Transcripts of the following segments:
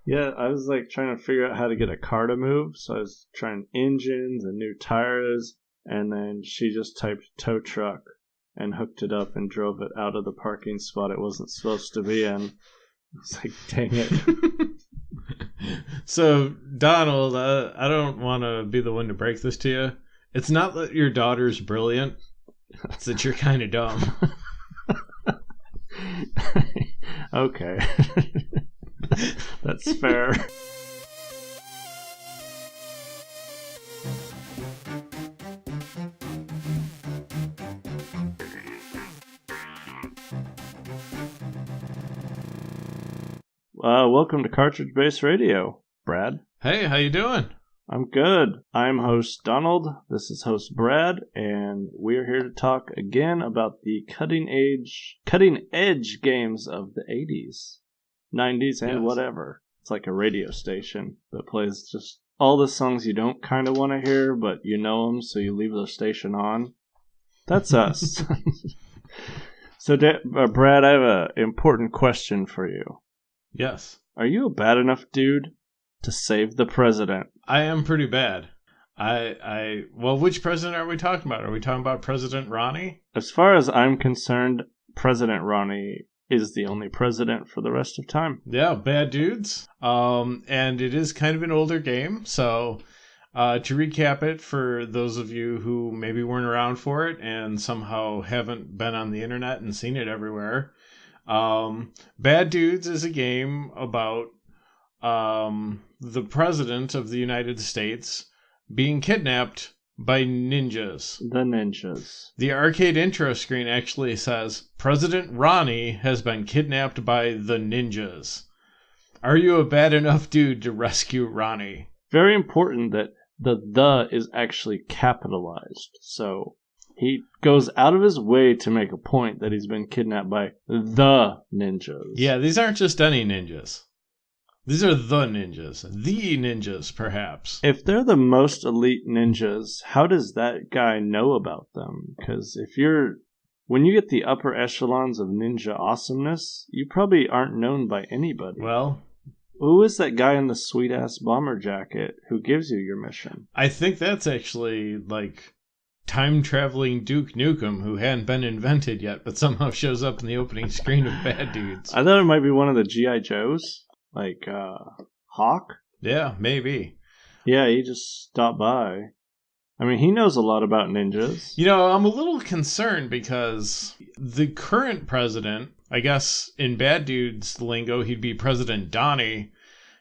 Yeah, I was like trying to figure out how to get a car to move, so I was trying engines and new tires, and then she just typed tow truck and hooked it up and drove it out of the parking spot it wasn't supposed to be in. I was like, dang it. So, Donald, I don't want to be the one to break this to you. It's not that your daughter's brilliant. It's that you're kind of dumb. Okay. That's fair. Welcome to Cartridge Base Radio, Brad. Hey, how you doing? I'm good. I'm host Donald. This is host Brad, and we're here to talk again about the cutting edge games of the 80s, 90s, and whatever. It's like a radio station that plays just all the songs you don't kind of want to hear, but you know them, so you leave the station on. That's us. So, Brad, I have an important question for you. Yes. Are you a bad enough dude to save the president? I am pretty bad. Well, which president are we talking about? Are we talking about President Ronnie? As far as I'm concerned, President Ronnie is the only president for the rest of time. Yeah, bad dudes. And it is kind of an older game, so to recap it for those of you who maybe weren't around for it and somehow haven't been on the internet and seen it everywhere, Bad Dudes is a game about the president of the United States being kidnapped by ninjas. The ninjas. The arcade intro screen actually says, President Ronnie has been kidnapped by the ninjas. Are you a bad enough dude to rescue Ronnie? Very important that the is actually capitalized. So he goes out of his way to make a point that he's been kidnapped by the ninjas. Yeah, these aren't just any ninjas. These are the ninjas. The ninjas, perhaps. If they're the most elite ninjas, how does that guy know about them? Because when you get the upper echelons of ninja awesomeness, you probably aren't known by anybody. Well, who is that guy in the sweet-ass bomber jacket who gives you your mission? I think that's actually, like, time-traveling Duke Nukem, who hadn't been invented yet, but somehow shows up in the opening screen of Bad Dudes. I thought it might be one of the G.I. Joes. Like, Hawk? Yeah, maybe. Yeah, he just stopped by. I mean, he knows a lot about ninjas. You know, I'm a little concerned because the current president, I guess in Bad Dudes lingo, he'd be President Donnie,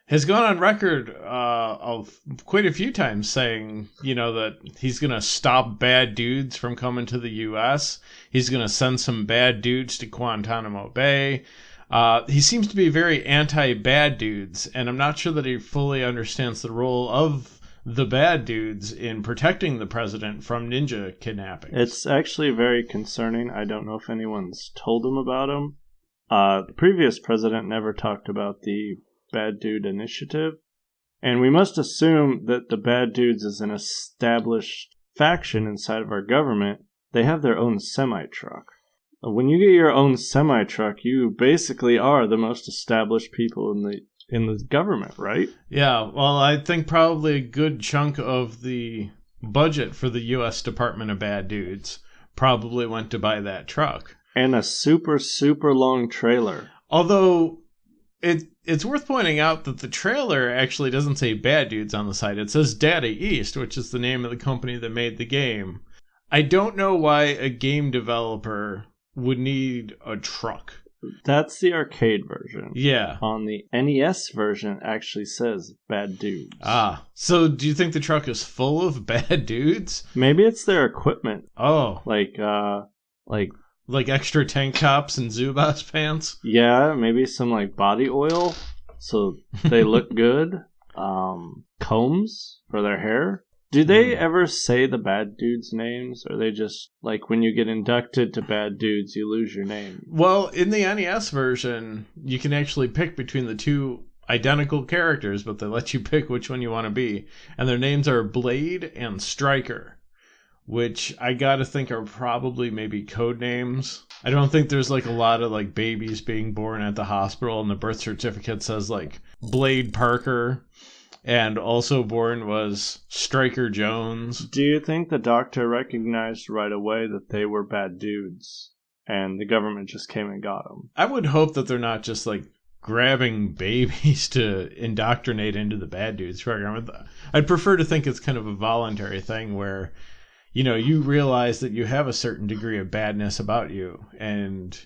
has gone on record of quite a few times saying, you know, that he's going to stop bad dudes from coming to the U.S. He's going to send some bad dudes to Guantanamo Bay. He seems to be very anti-bad dudes, and I'm not sure that he fully understands the role of the bad dudes in protecting the president from ninja kidnapping. It's actually very concerning. I don't know if anyone's told him about him. The previous president never talked about the Bad Dude Initiative, and we must assume that the Bad Dudes is an established faction inside of our government. They have their own semi-truck. When you get your own semi-truck, you basically are the most established people in the government, right? Yeah, well, I think probably a good chunk of the budget for the U.S. Department of Bad Dudes probably went to buy that truck. And a super, super long trailer. Although, it's worth pointing out that the trailer actually doesn't say Bad Dudes on the side. It says Data East, which is the name of the company that made the game. I don't know why a game developer would need a truck. That's the arcade version. Yeah. On the NES version, it actually says Bad Dudes. Ah. So do you think the truck is full of bad dudes? Maybe it's their equipment. Oh. Like extra tank tops and Zubaz pants? Yeah, maybe some like body oil so they look good. Combs for their hair. Do they ever say the bad dudes' names? Or are they just, like, when you get inducted to Bad Dudes, you lose your name? Well, in the NES version, you can actually pick between the two identical characters, but they let you pick which one you want to be. And their names are Blade and Striker. which I gotta think are probably maybe code names. I don't think there's like a lot of like babies being born at the hospital and the birth certificate says like Blade Parker, and also born was Stryker Jones. Do you think the doctor recognized right away that they were bad dudes and the government just came and got them? I would hope that they're not just like grabbing babies to indoctrinate into the bad dudes program. I'd prefer to think it's kind of a voluntary thing where, you know, you realize that you have a certain degree of badness about you and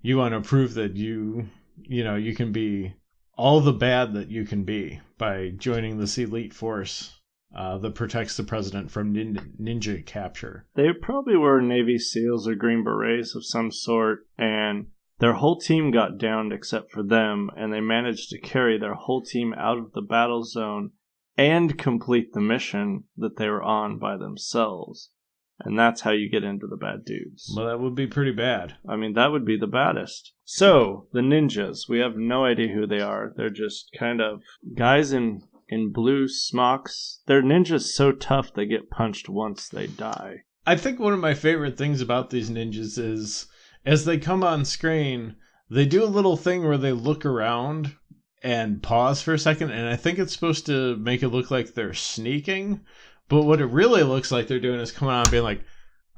you want to prove that you can be all the bad that you can be by joining this elite force that protects the president from ninja capture. They probably were Navy SEALs or Green Berets of some sort, and their whole team got downed except for them, and they managed to carry their whole team out of the battle zone and complete the mission that they were on by themselves. And that's how you get into the bad dudes. Well, that would be pretty bad. I mean, that would be the baddest. So, the ninjas, we have no idea who they are. They're just kind of guys in blue smocks. They're ninjas so tough they get punched once they die. I think one of my favorite things about these ninjas is, as they come on screen, they do a little thing where they look around and pause for a second, and I think it's supposed to make it look like they're sneaking. But what it really looks like they're doing is coming on and being like,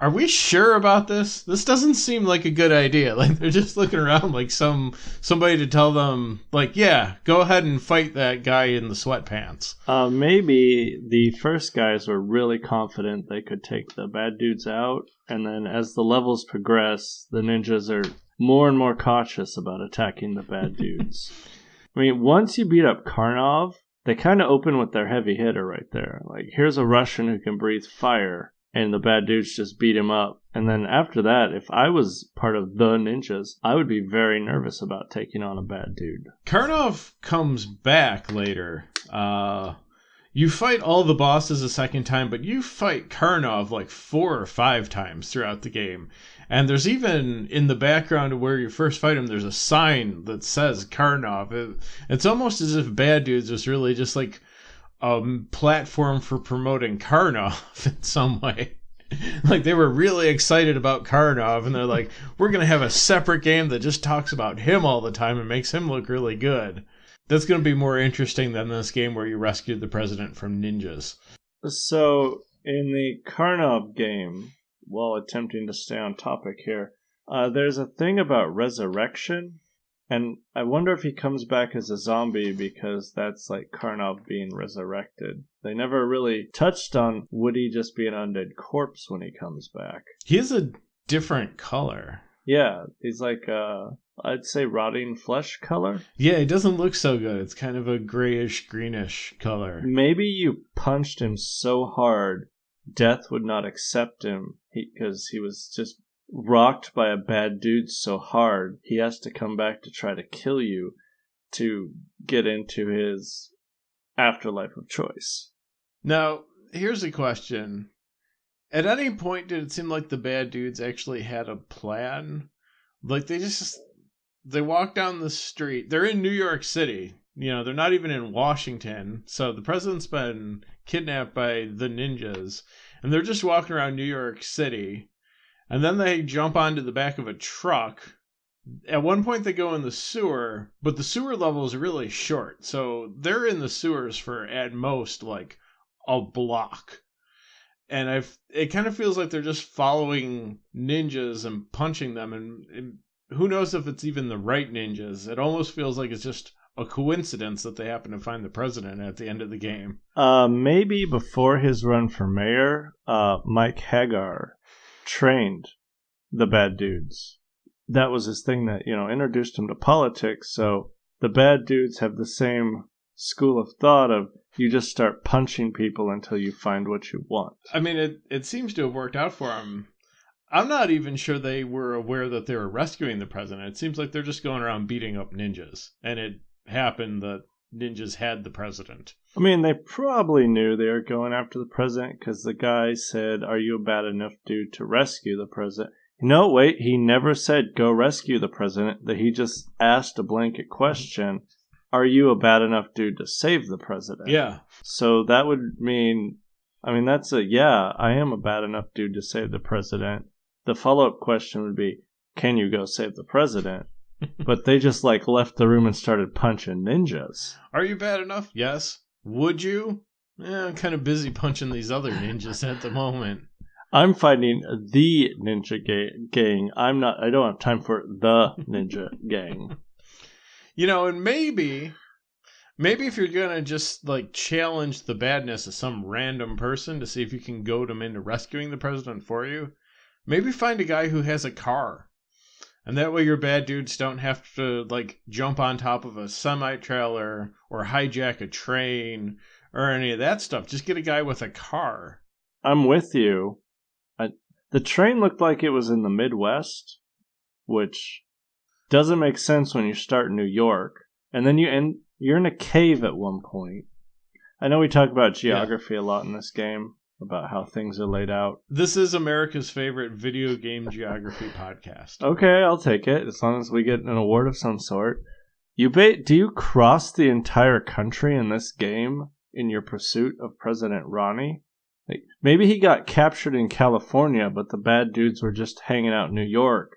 are we sure about this? This doesn't seem like a good idea. Like, they're just looking around like somebody to tell them, like, yeah, go ahead and fight that guy in the sweatpants. Maybe the first guys were really confident they could take the bad dudes out, and then as the levels progress, the ninjas are more and more cautious about attacking the bad dudes. I mean, once you beat up Karnov, they kind of open with their heavy hitter right there. Like, here's a Russian who can breathe fire, and the bad dudes just beat him up. And then after that, if I was part of the ninjas, I would be very nervous about taking on a bad dude. Karnov comes back later. You fight all the bosses a second time, but you fight Karnov like 4 or 5 times throughout the game. And there's even, in the background of where you first fight him, there's a sign that says Karnov. It's almost as if Bad Dudes was really just like a platform for promoting Karnov in some way. Like, they were really excited about Karnov, and they're like, we're going to have a separate game that just talks about him all the time and makes him look really good. That's going to be more interesting than this game where you rescued the president from ninjas. So, in the Karnov game, while attempting to stay on topic here, there's a thing about resurrection, and I wonder if he comes back as a zombie because that's like Karnov being resurrected. They never really touched on would he just be an undead corpse when he comes back. He has a different color. Yeah, he's like I'd say rotting flesh color. Yeah, it doesn't look so good. It's kind of a grayish, greenish color. Maybe you punched him so hard, death would not accept him because he was just rocked by a bad dude so hard, he has to come back to try to kill you to get into his afterlife of choice. Now, here's a question. At any point did it seem like the bad dudes actually had a plan? Like, they walk down the street. They're in New York City. You know, they're not even in Washington. So the president's been kidnapped by the ninjas. And they're just walking around New York City. And then they jump onto the back of a truck. At one point they go in the sewer. But the sewer level is really short. So they're in the sewers for, at most, like a block. And it kind of feels like they're just following ninjas and punching them. And who knows if it's even the right ninjas. It almost feels like it's just a coincidence that they happen to find the president at the end of the game. Maybe before his run for mayor, Mike Hagar trained the bad dudes. That was his thing that, introduced him to politics. So the bad dudes have the same school of thought of you just start punching people until you find what you want. I mean, it seems to have worked out for him. I'm not even sure they were aware that they were rescuing the president. It seems like they're just going around beating up ninjas. And it happened that ninjas had the president. I mean, they probably knew they were going after the president because the guy said, are you a bad enough dude to rescue the president? No, wait, he never said go rescue the president. That he just asked a blanket question, are you a bad enough dude to save the president? Yeah. So that would mean, I mean, I am a bad enough dude to save the president. The follow-up question would be, can you go save the president? But they just left the room and started punching ninjas. Are you bad enough? Yes. Would you? I'm kind of busy punching these other ninjas at the moment. I'm fighting the ninja gang. I don't have time for the ninja gang. And maybe if you're going to just challenge the badness of some random person to see if you can goad them into rescuing the president for you, maybe find a guy who has a car. And that way your bad dudes don't have to jump on top of a semi-trailer or hijack a train or any of that stuff. Just get a guy with a car. I'm with you. The train looked like it was in the Midwest, which doesn't make sense when you start in New York. And then you're in a cave at one point. I know we talk about geography a lot in this game, about how things are laid out. This is America's favorite video game geography podcast. Okay, I'll take it, as long as we get an award of some sort. Do you cross the entire country in this game in your pursuit of President Ronnie? Maybe he got captured in California, but the bad dudes were just hanging out in New York.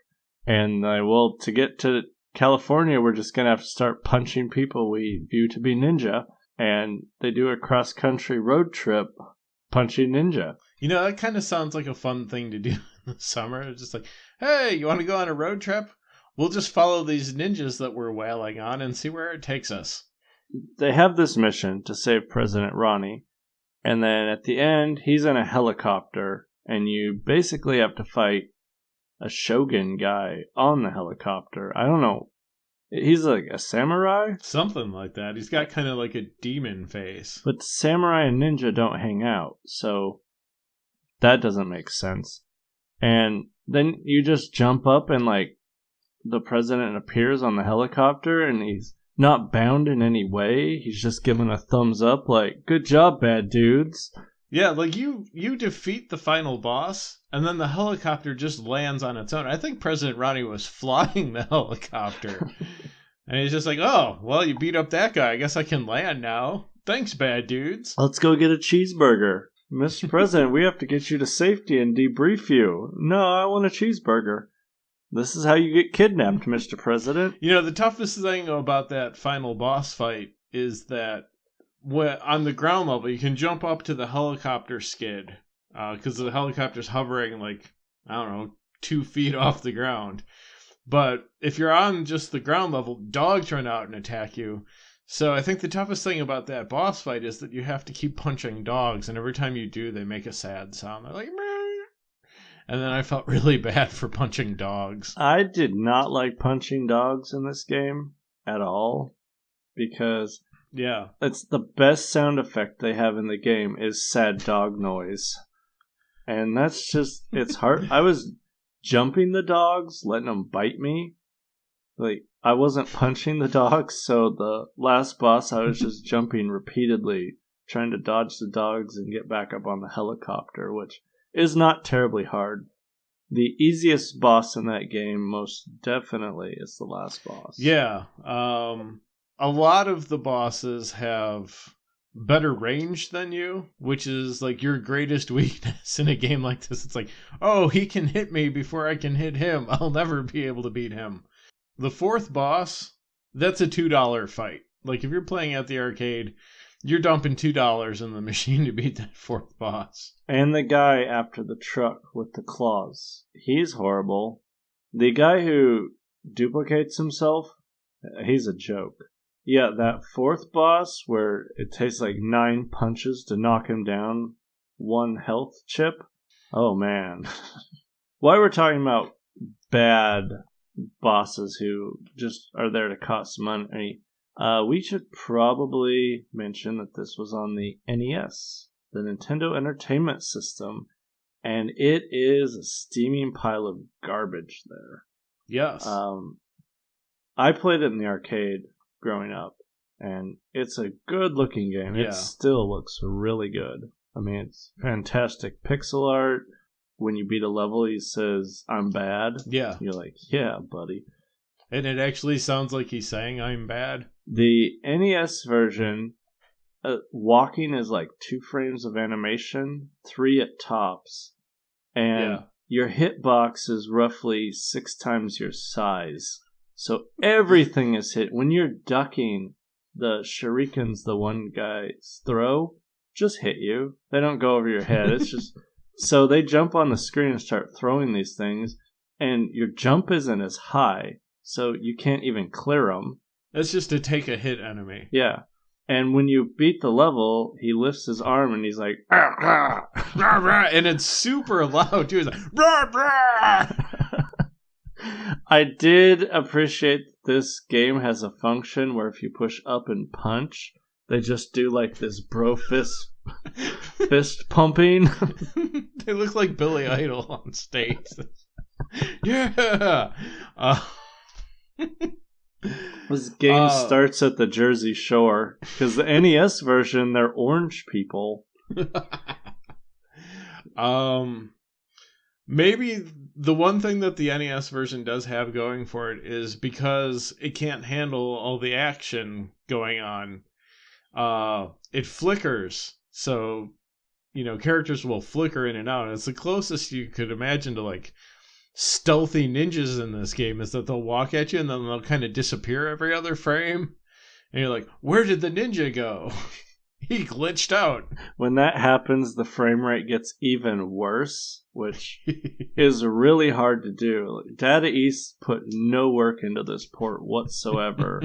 And, to get to California, we're just going to have to start punching people we view to be ninja. And they do a cross-country road trip punching ninja. That kind of sounds like a fun thing to do in the summer. It's just hey, you want to go on a road trip? We'll just follow these ninjas that we're wailing on and see where it takes us. They have this mission to save President Ronnie. And then at the end, he's in a helicopter, and you basically have to fight a shogun guy on the helicopter. I don't know. He's like a samurai? Something like that. He's got kind of like a demon face. But samurai and ninja don't hang out, so that doesn't make sense. And then you just jump up and the president appears on the helicopter, and he's not bound in any way. He's just giving a thumbs up good job, bad dudes. Yeah, you defeat the final boss, and then the helicopter just lands on its own. I think President Ronnie was flying the helicopter. And he's just oh, well, you beat up that guy. I guess I can land now. Thanks, bad dudes. Let's go get a cheeseburger. Mr. President, we have to get you to safety and debrief you. No, I want a cheeseburger. This is how you get kidnapped, Mr. President. The toughest thing about that final boss fight is that on the ground level, you can jump up to the helicopter skid because the helicopter's hovering 2 feet off the ground. But if you're on just the ground level, dogs run out and attack you. So I think the toughest thing about that boss fight is that you have to keep punching dogs, and every time you do, they make a sad sound. They're like, meh. And then I felt really bad for punching dogs. I did not like punching dogs in this game at all, because it's the best sound effect they have in the game is sad dog noise. And that's just, it's hard. I was jumping the dogs, letting them bite me. I wasn't punching the dogs, so the last boss I was just jumping repeatedly, trying to dodge the dogs and get back up on the helicopter, which is not terribly hard. The easiest boss in that game, most definitely, is the last boss. Yeah. A lot of the bosses have better range than you, which is your greatest weakness in a game like this. It's oh, he can hit me before I can hit him. I'll never be able to beat him. The fourth boss, that's a $2 fight. If you're playing at the arcade, you're dumping $2 in the machine to beat that fourth boss. And the guy after the truck with the claws. He's horrible. The guy who duplicates himself, he's a joke. Yeah, that fourth boss where it takes 9 punches to knock him down, 1 health chip. Oh, man. Why we're talking about bad bosses who just are there to cost money, we should probably mention that this was on the NES, the Nintendo Entertainment System, and it is a steaming pile of garbage there. Yes. I played it in the arcade growing up, and it's a good-looking game. Yeah. It still looks really good. I mean, it's fantastic pixel art. When you beat a level, he says, "I'm bad." Yeah. You're like, yeah, buddy. And it actually sounds like he's saying, "I'm bad." The NES version walking is like 2 frames of animation, 3 at tops, and your hitbox is roughly 6 times your size. So everything is hit. When you're ducking, the shurikens the one guys throw just hit you. They don't go over your head. It's just so they jump on the screen and start throwing these things, and your jump isn't as high, so you can't even clear them. That's just to take a hit enemy. Yeah. And when you beat the level, he lifts his arm and he's like, rah, rah, rah, rah, and it's super loud too. He's like, rah, rah. I did appreciate this game has a function where if you push up and punch, they just do like this bro fist pumping. They look like Billy Idol on stage. Yeah. This game starts at the Jersey Shore because the NES version, they're orange people. Maybe the one thing that the NES version does have going for it is because it can't handle all the action going on. It flickers, so characters will flicker in and out. It's the closest you could imagine to like stealthy ninjas in this game is that they'll walk at you and then they'll kind of disappear every other frame, and you're like, where did the ninja go? He glitched out. When that happens, the frame rate gets even worse, which is really hard to do. Data East put no work into this port whatsoever,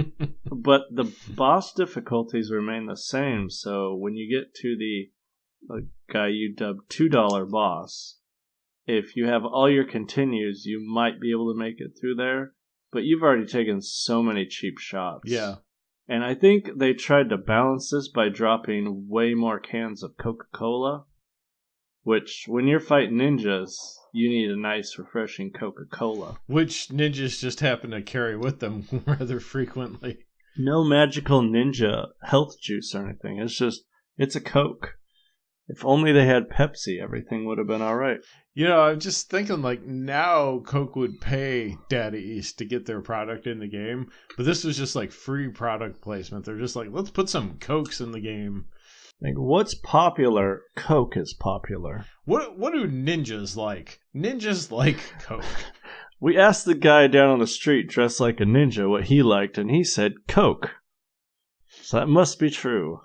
but the boss difficulties remain the same. So when you get to the guy you dubbed $2 boss, if you have all your continues, you might be able to make it through there, but you've already taken so many cheap shots. Yeah. And I think they tried to balance this by dropping way more cans of Coca-Cola, which, when you're fighting ninjas, you need a nice, refreshing Coca-Cola. Which ninjas just happen to carry with them rather frequently. No magical ninja health juice or anything. It's a Coke. If only they had Pepsi, everything would have been all right. I'm just thinking, like, now Coke would pay Data East to get their product in the game, but this was just, like, free product placement. They're just like, let's put some Cokes in the game. Like, what's popular? Coke is popular. What do ninjas like? Ninjas like Coke. We asked the guy down on the street dressed like a ninja what he liked, and he said Coke. So that must be true.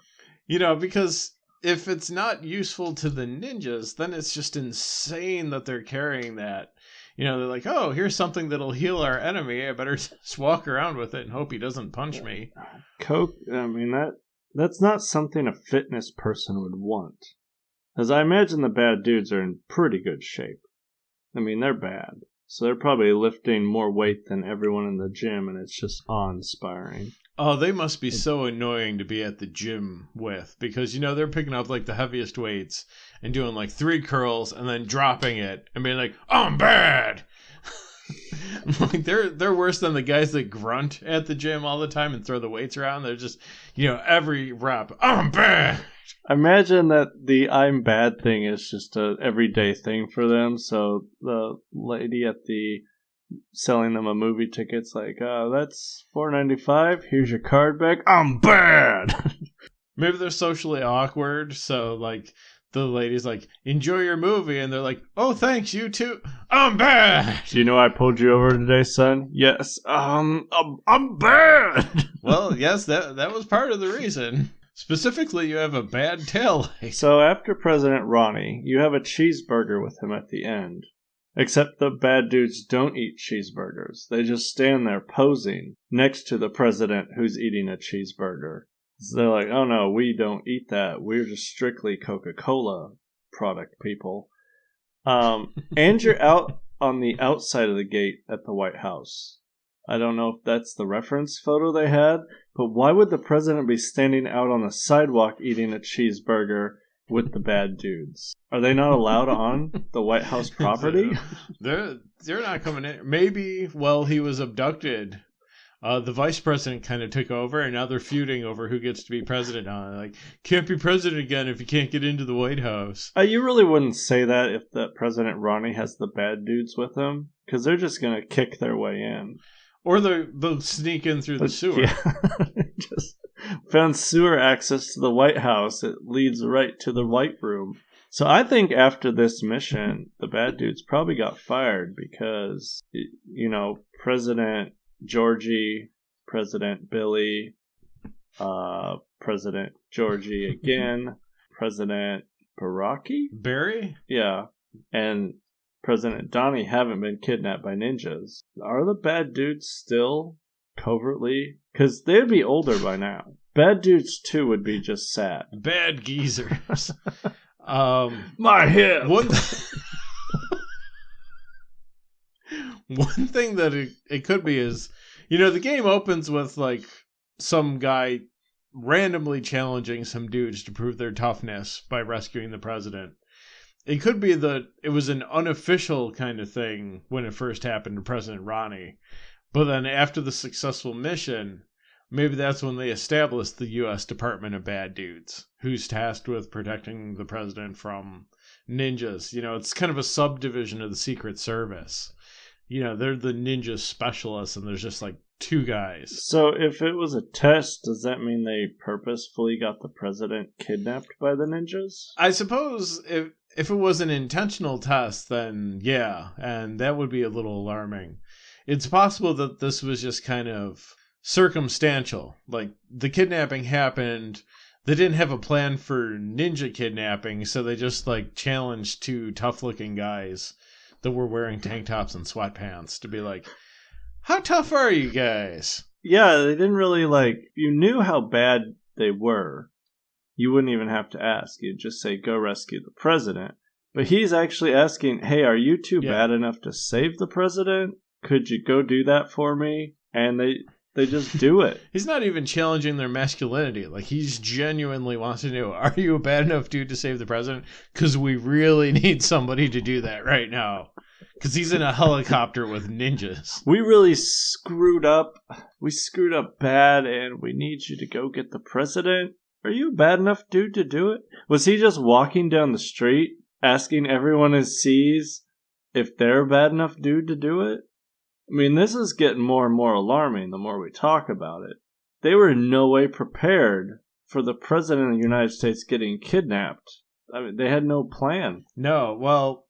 Because if it's not useful to the ninjas, then it's just insane that they're carrying that. They're like, oh, here's something that'll heal our enemy. I better just walk around with it and hope he doesn't punch me. Coke, I mean, that's not something a fitness person would want. As I imagine the bad dudes are in pretty good shape. I mean, they're bad. So they're probably lifting more weight than everyone in the gym, and it's just awe-inspiring. Oh, they must be so annoying to be at the gym with, because, they're picking up, like, the heaviest weights and doing, like, 3 curls and then dropping it and being like, I'm bad! Like, they're worse than the guys that grunt at the gym all the time and throw the weights around. They're just, every rep, I'm bad! Imagine that the I'm bad thing is just a everyday thing for them, so the lady at the selling them a movie ticket's like, that's $4.95. Here's your card back. I'm bad. Maybe they're socially awkward, so like the lady's like, enjoy your movie, and they're like, oh, thanks, you too. I'm bad. Do you know I pulled you over today, son? Yes. I'm bad. Well, yes, that was part of the reason. Specifically, you have a bad tail light. So after President Ronnie, you have a cheeseburger with him at the end. Except the bad dudes don't eat cheeseburgers. They just stand there posing next to the president who's eating a cheeseburger. So they're like, oh no, we don't eat that. We're just strictly Coca-Cola product people. And you're out on the outside of the gate at the White House. I don't know if that's the reference photo they had, but why would the president be standing out on the sidewalk eating a cheeseburger with the bad dudes? Are they not allowed on the White House property? They're not coming in. Maybe while he was abducted, the vice president kind of took over, and now they're feuding over who gets to be president on. Like, can't be president again if you can't get into the White House. You really wouldn't say that if the President Ronnie has the bad dudes with him, because they're just going to kick their way in. Or they'll sneak in through the sewer. Yeah. found sewer access to the White House. It leads right to the White Room. So I think after this mission, the bad dudes probably got fired because, President Georgie, President Billy, President Georgie again, President Barry? Yeah, and President Donnie haven't been kidnapped by ninjas. Are the bad dudes still covertly? Because they'd be older by now. Bad dudes 2 would be just sad. Bad geezers. My hip! One thing that it could be is, the game opens with, like, some guy randomly challenging some dudes to prove their toughness by rescuing the president. It could be that it was an unofficial kind of thing when it first happened to President Ronnie. But then after the successful mission, maybe that's when they established the U.S. Department of Bad Dudes, who's tasked with protecting the president from ninjas. It's kind of a subdivision of the Secret Service. They're the ninja specialists, and there's just like 2 guys. So if it was a test, does that mean they purposefully got the president kidnapped by the ninjas? I suppose if it was an intentional test, then yeah, and that would be a little alarming. It's possible that this was just kind of circumstantial. Like, the kidnapping happened, they didn't have a plan for ninja kidnapping, so they just, like, challenged 2 tough-looking guys that were wearing tank tops and sweatpants to be like, how tough are you guys? Yeah, they didn't really, if you knew how bad they were, you wouldn't even have to ask. You'd just say, go rescue the president. But he's actually asking, hey, are you too bad enough to save the president? Could you go do that for me? And they just do it. He's not even challenging their masculinity. Like, he's genuinely wants to know, are you a bad enough dude to save the president? Because we really need somebody to do that right now. Because he's in a helicopter with ninjas. We really screwed up. We screwed up bad, and we need you to go get the president. Are you a bad enough dude to do it? Was he just walking down the street, asking everyone he sees if they're a bad enough dude to do it? I mean, this is getting more and more alarming the more we talk about it. They were in no way prepared for the president of the United States getting kidnapped. I mean, they had no plan. No, well,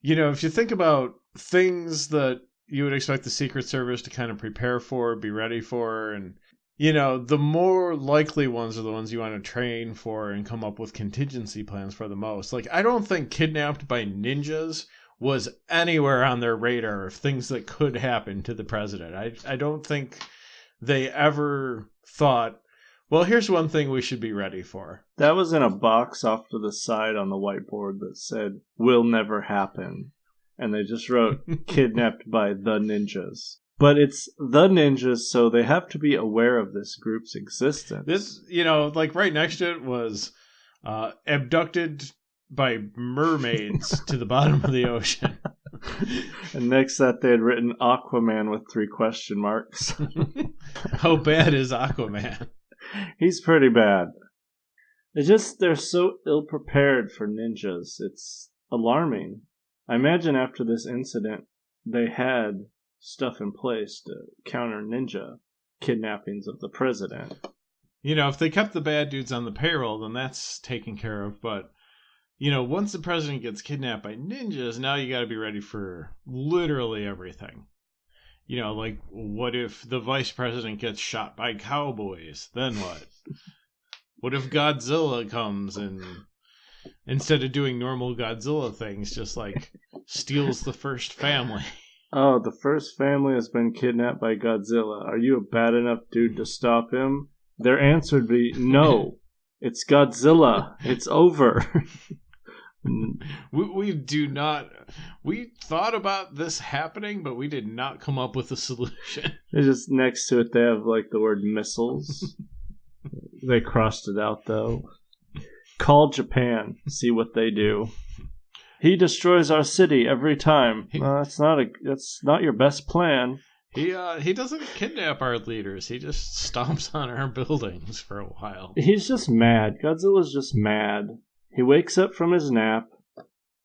if you think about things that you would expect the Secret Service to kind of prepare for, be ready for, and, the more likely ones are the ones you want to train for and come up with contingency plans for the most. Like, I don't think kidnapped by ninjas was anywhere on their radar of things that could happen to the president. I don't think they ever thought, well, here's one thing we should be ready for. That was in a box off to the side on the whiteboard that said, will never happen. And they just wrote, kidnapped by the ninjas. But it's the ninjas, so they have to be aware of this group's existence. This, right next to it was abducted by mermaids to the bottom of the ocean. And next that they had written Aquaman with 3 question marks. How bad is Aquaman? He's pretty bad. They're so ill-prepared for ninjas. It's alarming. I imagine after this incident, they had stuff in place to counter ninja kidnappings of the president. If they kept the bad dudes on the payroll, then that's taken care of, but once the president gets kidnapped by ninjas, now you got to be ready for literally everything. What if the vice president gets shot by cowboys? Then what? What if Godzilla comes and instead of doing normal Godzilla things, just steals the first family? Oh, the first family has been kidnapped by Godzilla. Are you a bad enough dude to stop him? Their answer would be, no, it's Godzilla. It's over. We thought about this happening, but we did not come up with a solution. Just next to it, they have the word missiles. They crossed it out, though. Call Japan. See what they do. He destroys our city every time. That's not your best plan. He doesn't kidnap our leaders. He just stomps on our buildings for a while. He's just mad. Godzilla's just mad. He wakes up from his nap.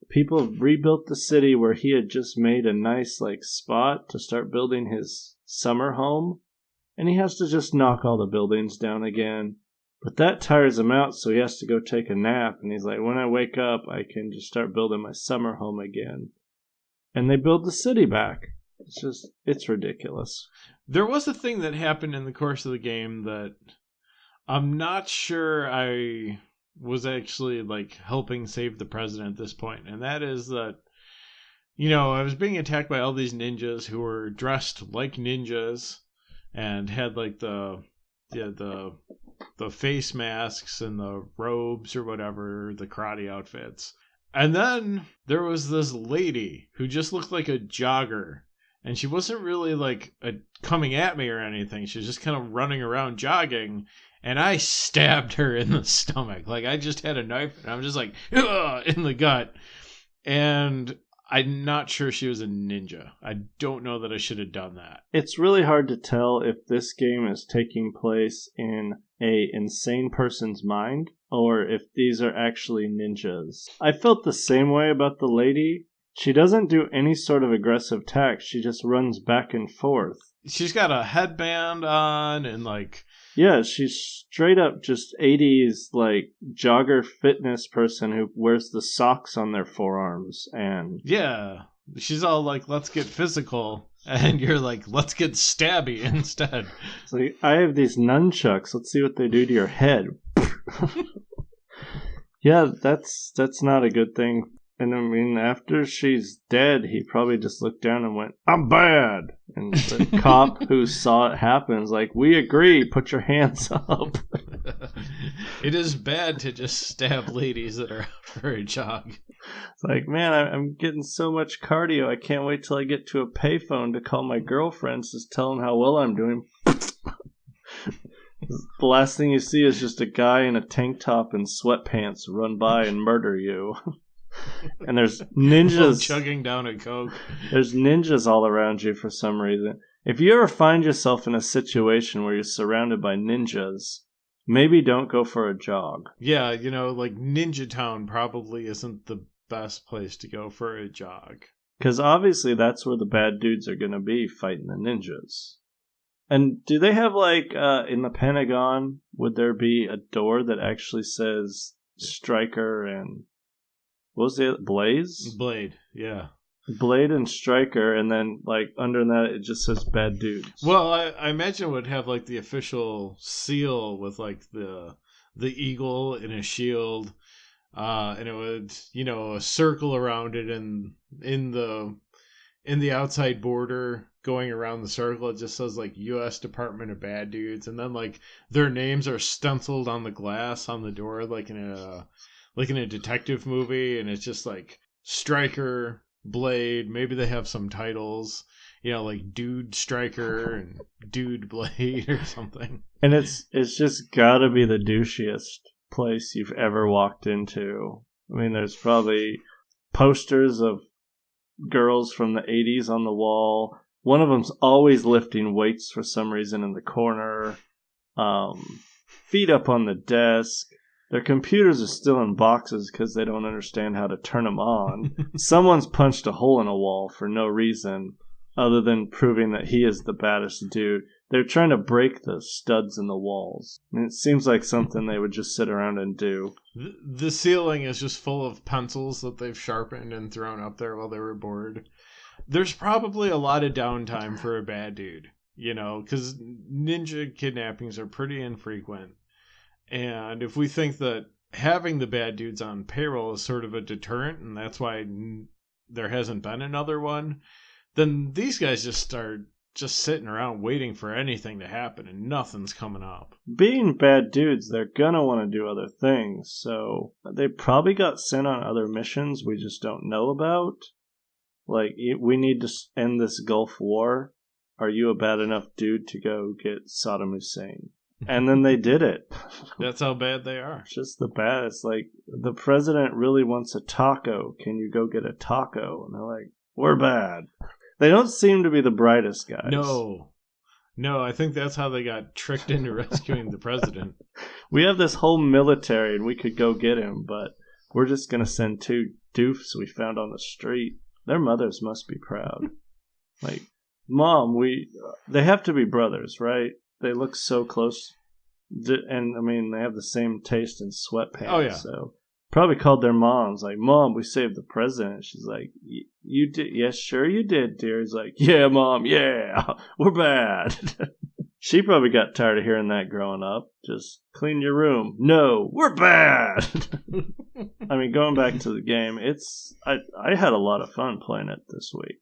People have rebuilt the city where he had just made a nice spot to start building his summer home. and he has to just knock all the buildings down again. But that tires him out, so he has to go take a nap, and he's like, when I wake up, I can just start building my summer home again. And they build the city back. It's ridiculous. There was a thing that happened in the course of the game that I'm not sure I was actually like helping save the president at this point, and that is that, I was being attacked by all these ninjas who were dressed like ninjas and had like the face masks and the robes or whatever, the karate outfits. And then there was this lady who just looked like a jogger. And she wasn't really like coming at me or anything. She was just kind of running around jogging. And I stabbed her in the stomach. Like I just had a knife and I'm just like, ugh, in the gut. And I'm not sure she was a ninja. I don't know that I should have done that. It's really hard to tell if this game is taking place in a insane person's mind or if these are actually ninjas. I felt the same way about the lady. She doesn't do any sort of aggressive attack. She just runs back and forth. She's got a headband on and like... Yeah, she's straight up just 80s like jogger fitness person who wears the socks on their forearms and... Yeah, she's all like, let's get physical. And you're like, let's get stabby instead. It's like, I have these nunchucks. Let's see what they do to your head. Yeah, that's not a good thing. And I mean, after she's dead, he probably just looked down and went, I'm bad. And the cop who saw it happen is like, we agree, put your hands up. It is bad to just stab ladies that are out for a jog. It's like, man, I'm getting so much cardio, I can't wait till I get to a payphone to call my girlfriends, just tell them how well I'm doing. The last thing you see is just a guy in a tank top and sweatpants run by and murder you. And there's ninjas chugging down a Coke. There's ninjas all around you for some reason. If you ever find yourself in a situation where you're surrounded by ninjas, maybe don't go for a jog. Yeah, like Ninja Town probably isn't the best place to go for a jog. Because obviously that's where the bad dudes are going to be, fighting the ninjas. And do they have, like, in the Pentagon, would there be a door that actually says Stryker and... What was the Blaze? Blade, yeah. Blade and Stryker, and then, like, under that it just says bad dudes. Well, I imagine it would have, like, the official seal with, like, the eagle and a shield, and it would, a circle around it, and in the outside border going around the circle, it just says, like, U.S. Department of Bad Dudes, and then, like, their names are stenciled on the glass on the door, like in a detective movie, and it's just like Stryker, Blade, maybe they have some titles, like Dude Stryker and Dude Blade or something. And it's just gotta be the douchiest place you've ever walked into. I mean, there's probably posters of girls from the 80s on the wall. One of them's always lifting weights for some reason in the corner. Feet up on the desk. Their computers are still in boxes because they don't understand how to turn them on. Someone's punched a hole in a wall for no reason other than proving that he is the baddest dude. They're trying to break the studs in the walls. I mean, it seems like something they would just sit around and do. The ceiling is just full of pencils that they've sharpened and thrown up there while they were bored. There's probably a lot of downtime for a bad dude, because ninja kidnappings are pretty infrequent. And if we think that having the bad dudes on payroll is sort of a deterrent, and that's why there hasn't been another one, then these guys just start just sitting around waiting for anything to happen, and nothing's coming up. Being bad dudes, they're gonna want to do other things, so they probably got sent on other missions we just don't know about. Like, we need to end this Gulf War. Are you a bad enough dude to go get Saddam Hussein? And then they did it. That's how bad they are. Just the bad. It's like, the president really wants a taco. Can you go get a taco? And they're like, we're bad. They don't seem to be the brightest guys. No, I think that's how they got tricked into rescuing the president. We have this whole military and we could go get him, but we're just going to send two doofs we found on the street. Their mothers must be proud. Like, Mom, they have to be brothers, right? they look so close. And I mean, they have the same taste in sweatpants. Oh, yeah. So probably called their moms like, "Mom, we saved the president." She's like, "You did? Yes, sure you did, dear." He's like, "Yeah, Mom, yeah, we're bad." She probably got tired of hearing that growing up. Just clean your room. No, we're bad. I mean, going back to the game, I had a lot of fun playing it this week.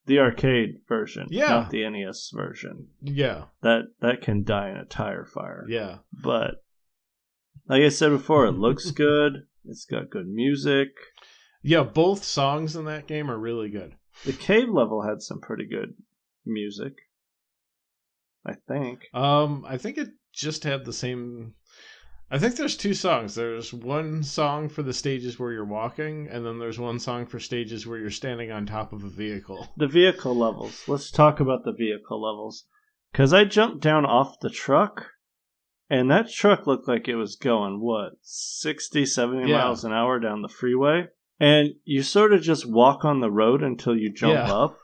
The arcade version, not the NES version. Yeah. That can die in a tire fire. Yeah. But like I said before, it looks good. It's got good music. Yeah, both songs in that game are really good. The cave level had some pretty good music, I think. I think it just had the same. I think there's two songs. There's one song for the stages where you're walking, and then there's one song for stages where you're standing on top of a vehicle. The vehicle levels. Let's talk about the vehicle levels. Because I jumped down off the truck, and that truck looked like it was going, 60, 70 miles an hour down the freeway? And you sort of just walk on the road until you jump up.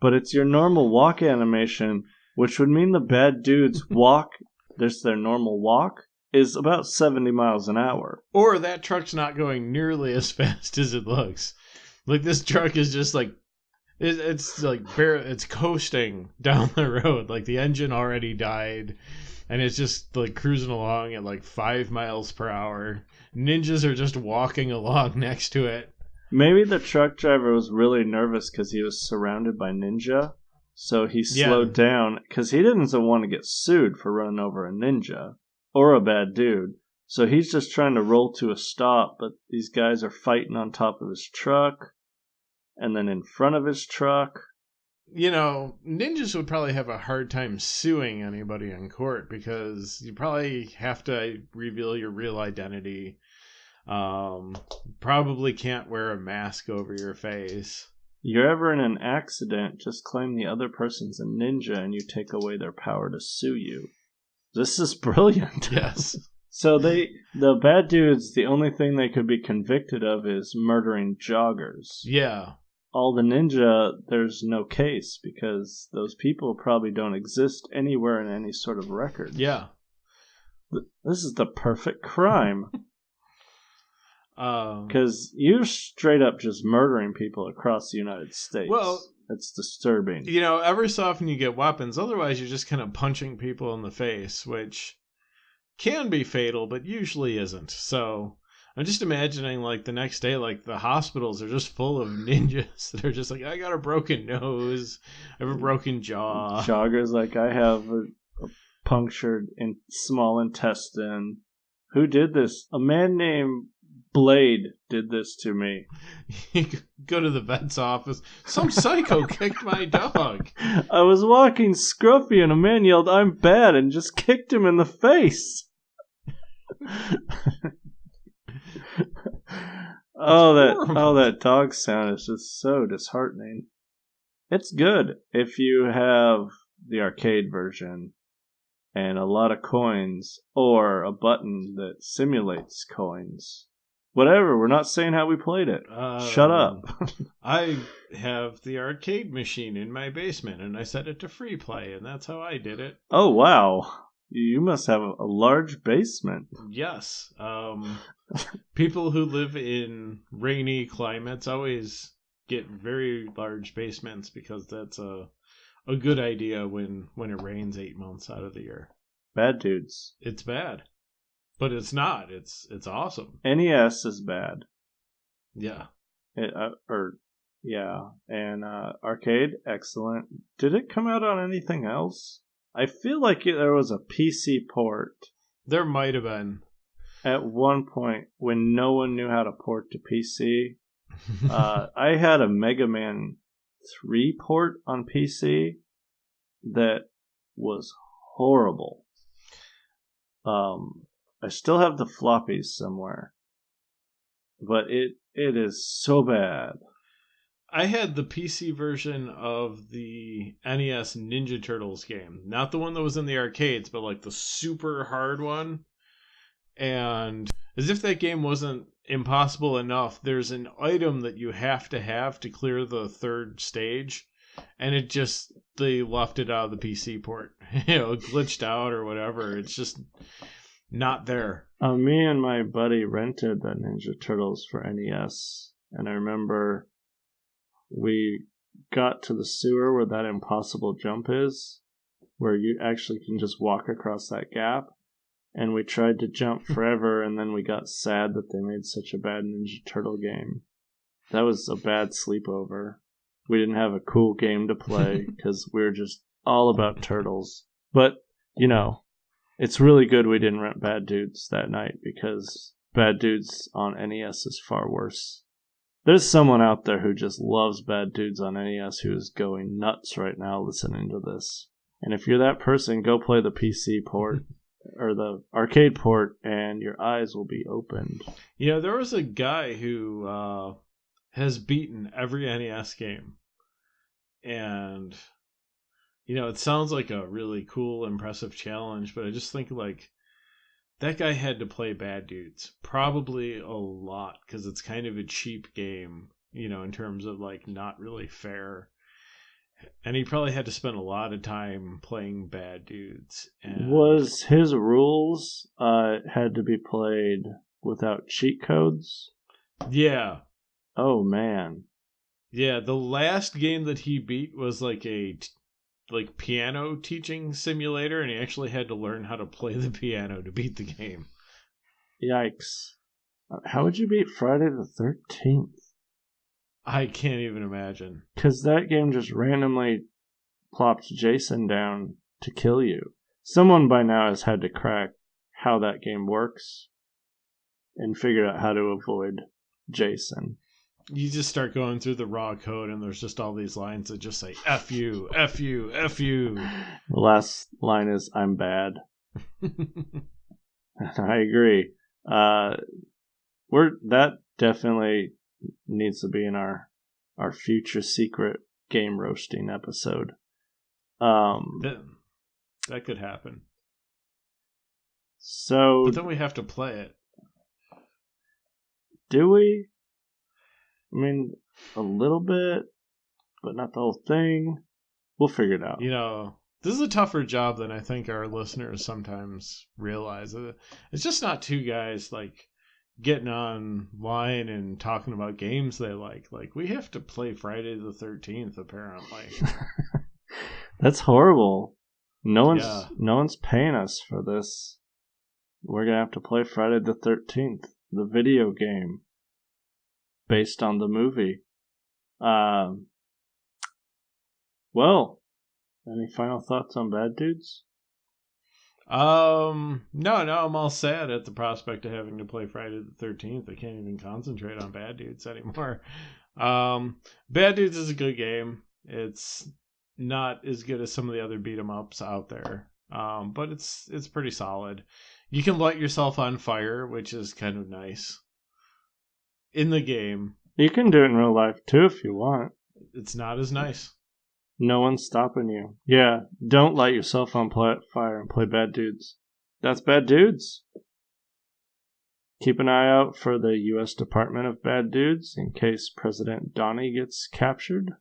But it's your normal walk animation, which would mean the bad dudes walk, there's their normal walk, is about 70 miles an hour. Or that truck's not going nearly as fast as it looks. Like, this truck is just like, it's coasting down the road. Like, the engine already died, and it's just like cruising along at like 5 miles per hour. Ninjas are just walking along next to it. Maybe the truck driver was really nervous because he was surrounded by ninja. So he slowed down because he didn't want to get sued for running over a ninja or a bad dude. So he's just trying to roll to a stop, but these guys are fighting on top of his truck and then in front of his truck. You know, ninjas would probably have a hard time suing anybody in court because you probably have to reveal your real identity. Probably can't wear a mask over your face. You're ever in an accident, just claim the other person's a ninja and you take away their power to sue you. This is brilliant. Yes. So the bad dudes, the only thing they could be convicted of is murdering joggers. Yeah. All the ninja, there's no case because those people probably don't exist anywhere in any sort of record. Yeah. This is the perfect crime. Because you're straight up just murdering people across the United States. Well, it's disturbing. You know, every so often you get weapons. Otherwise, you're just kind of punching people in the face, which can be fatal, but usually isn't. So I'm just imagining, like, the next day, like, the hospitals are just full of ninjas. They're just like, I got a broken nose. I have a broken jaw. Joggers, like, I have a punctured small intestine. Who did this? A man named Blade did this to me. You go to the vet's office. Some psycho kicked my dog. I was walking scruffy and a man yelled, "I'm bad," and just kicked him in the face. that dog sound is just so disheartening. It's good if you have the arcade version and a lot of coins or a button that simulates coins. Whatever, we're not saying how we played it. Shut up. I have the arcade machine in my basement, and I set it to free play, and that's how I did it. Oh, wow. You must have a large basement. Yes. People who live in rainy climates always get very large basements because that's a good idea when it rains 8 months out of the year. Bad dudes. It's bad. But it's not. It's awesome. NES is bad. Yeah. And arcade, excellent. Did it come out on anything else? I feel like there was a PC port. There might have been. At one point, when no one knew how to port to PC, I had a Mega Man 3 port on PC that was horrible. I still have the floppies somewhere, but it is so bad. I had the PC version of the NES Ninja Turtles game. Not the one that was in the arcades, but like the super hard one. And as if that game wasn't impossible enough, there's an item that you have to clear the third stage. and they left it out of the PC port. It glitched out or whatever. It's just not there. Me and my buddy rented the Ninja Turtles for NES, and I remember we got to the sewer where that impossible jump is, where you actually can just walk across that gap, and we tried to jump forever, and then we got sad that they made such a bad Ninja Turtle game. That was a bad sleepover. We didn't have a cool game to play because we were just all about turtles. But, it's really good we didn't rent Bad Dudes that night, because Bad Dudes on NES is far worse. There's someone out there who just loves Bad Dudes on NES who is going nuts right now listening to this. And if you're that person, go play the PC port or the arcade port, and your eyes will be opened. There was a guy who has beaten every NES game. And, it sounds like a really cool, impressive challenge, but I just think, that guy had to play Bad Dudes probably a lot, because it's kind of a cheap game, in terms of, not really fair. And he probably had to spend a lot of time playing Bad Dudes. And was his rules had to be played without cheat codes? Yeah. Oh, man. Yeah, the last game that he beat was a piano teaching simulator, and he actually had to learn how to play the piano to beat the game. Yikes. How would you beat Friday the 13th? I can't even imagine. Because that game just randomly plopped Jason down to kill you. Someone by now has had to crack how that game works and figure out how to avoid Jason. You just start going through the raw code, and there's just all these lines that just say, F you, F you, F you. The last line is, I'm bad. I agree. That definitely needs to be in our future secret game roasting episode. That could happen. But then we have to play it. Do we? I mean, a little bit, but not the whole thing. We'll figure it out. This is a tougher job than I think our listeners sometimes realize. It's just not two guys getting online and talking about games they like. We have to play Friday the 13th, apparently. That's horrible. No one's paying us for this. We're gonna have to play Friday the 13th, the video game based on the movie. Well, any final thoughts on Bad Dudes? No, I'm all sad at the prospect of having to play Friday the 13th. I can't even concentrate on Bad Dudes anymore. Bad Dudes is a good game. It's not as good as some of the other beat 'em ups out there. But it's pretty solid. You can light yourself on fire, which is kind of nice. In the game. You can do it in real life too if you want. It's not as nice. No one's stopping you. Yeah, don't light yourself on fire and play Bad Dudes. That's Bad Dudes. Keep an eye out for the U.S. Department of Bad Dudes in case President Donnie gets captured.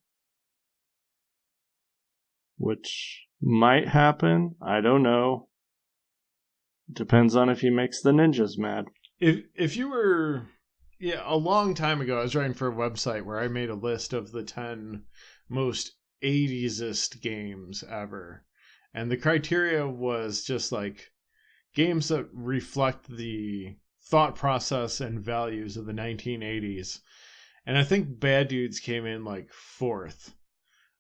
Which might happen. I don't know. Depends on if he makes the ninjas mad. If you were... Yeah, a long time ago, I was writing for a website where I made a list of the 10 most 80s-est games ever. And the criteria was just games that reflect the thought process and values of the 1980s. And I think Bad Dudes came in 4th,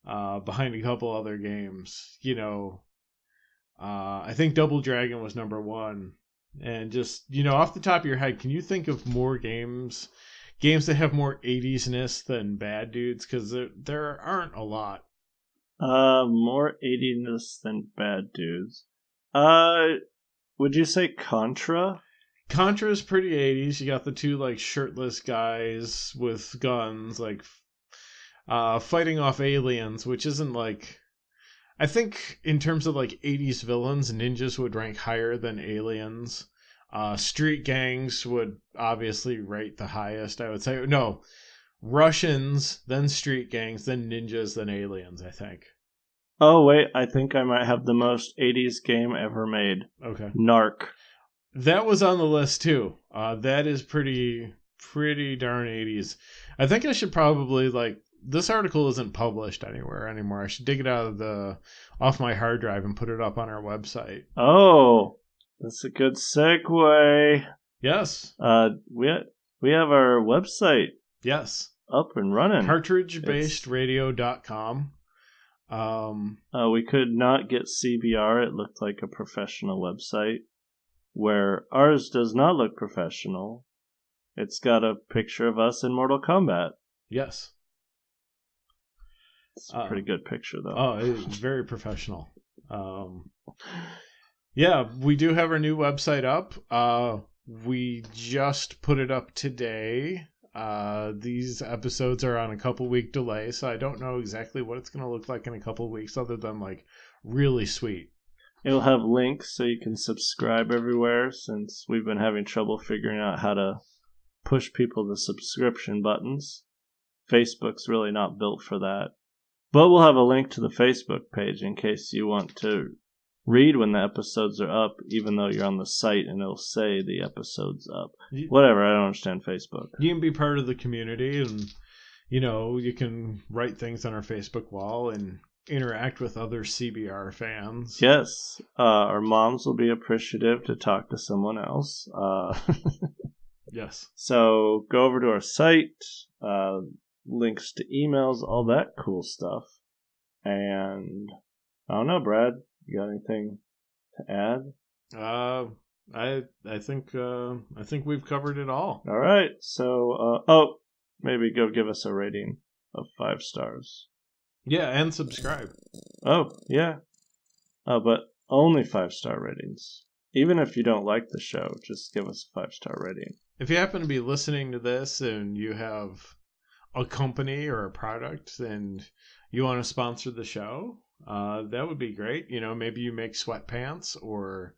behind a couple other games. I think Double Dragon was number 1. And just, off the top of your head, can you think of more games that have more 80s-ness than Bad Dudes? Because there aren't a lot. More 80s-ness than Bad Dudes. Would you say Contra? Contra is pretty 80s. You got the two, shirtless guys with guns, fighting off aliens, which isn't, I think in terms of 80s villains, ninjas would rank higher than aliens. Street gangs would obviously rate the highest, I would say. No, Russians, then street gangs, then ninjas, then aliens, I think. Oh, wait, I think I might have the most 80s game ever made. Okay. Narc. That was on the list, too. That is pretty darn 80s. I think I should probably, this article isn't published anywhere anymore. I should dig it off my hard drive and put it up on our website. Oh, that's a good segue. Yes. We have our website. Yes. Up and running. Cartridgebasedradio.com. We could not get CBR. It looked like a professional website, where ours does not look professional. It's got a picture of us in Mortal Kombat. Yes. It's a pretty good picture, though. Oh, it's very professional. Yeah, we do have our new website up. We just put it up today. These episodes are on a couple-week delay, so I don't know exactly what it's going to look like in a couple of weeks, other than, really sweet. It'll have links so you can subscribe everywhere, since we've been having trouble figuring out how to push people to subscription buttons. Facebook's really not built for that. But we'll have a link to the Facebook page in case you want to read when the episodes are up, even though you're on the site and it'll say the episode's up. Whatever, I don't understand Facebook. You can be part of the community, and, you can write things on our Facebook wall and interact with other CBR fans. Yes, our moms will be appreciative to talk to someone else. Yes. So go over to our site, links to emails, all that cool stuff. And I don't know, Brad, you got anything to add? I think we've covered it all. All right. So maybe go give us a rating of 5 stars. Yeah, and subscribe. Oh, yeah. But only 5-star ratings. Even if you don't like the show, just give us a 5-star rating. If you happen to be listening to this and you have a company or a product and you want to sponsor the show, that would be great. Maybe you make sweatpants, or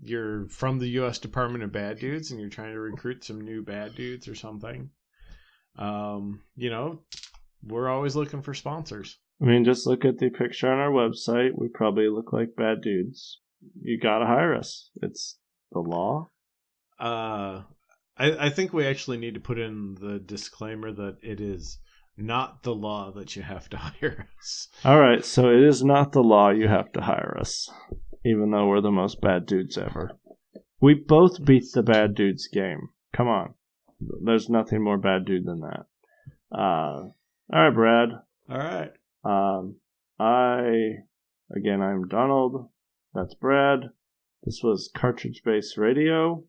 you're from the U.S. Department of Bad Dudes and you're trying to recruit some new bad dudes or something. We're always looking for sponsors. I mean, just look at the picture on our website. We probably look like bad dudes. You gotta hire us. It's the law. I think we actually need to put in the disclaimer that it is not the law that you have to hire us. All right, so it is not the law you have to hire us, even though we're the most bad dudes ever. We both beat the bad dudes game. Come on. There's nothing more bad dude than that. All right, Brad. All right. I'm Donald. That's Brad. This was Cartridge Base Radio,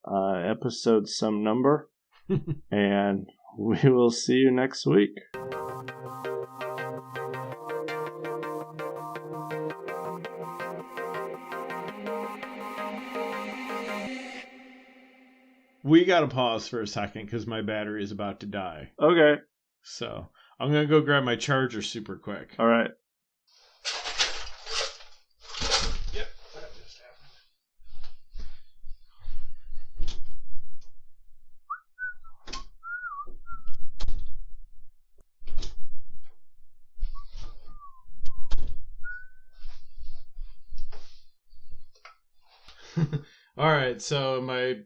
episode some number, and we will see you next week. We got to pause for a second because my battery is about to die. Okay. So I'm going to go grab my charger super quick. All right. Yep, that just happened. All right, so my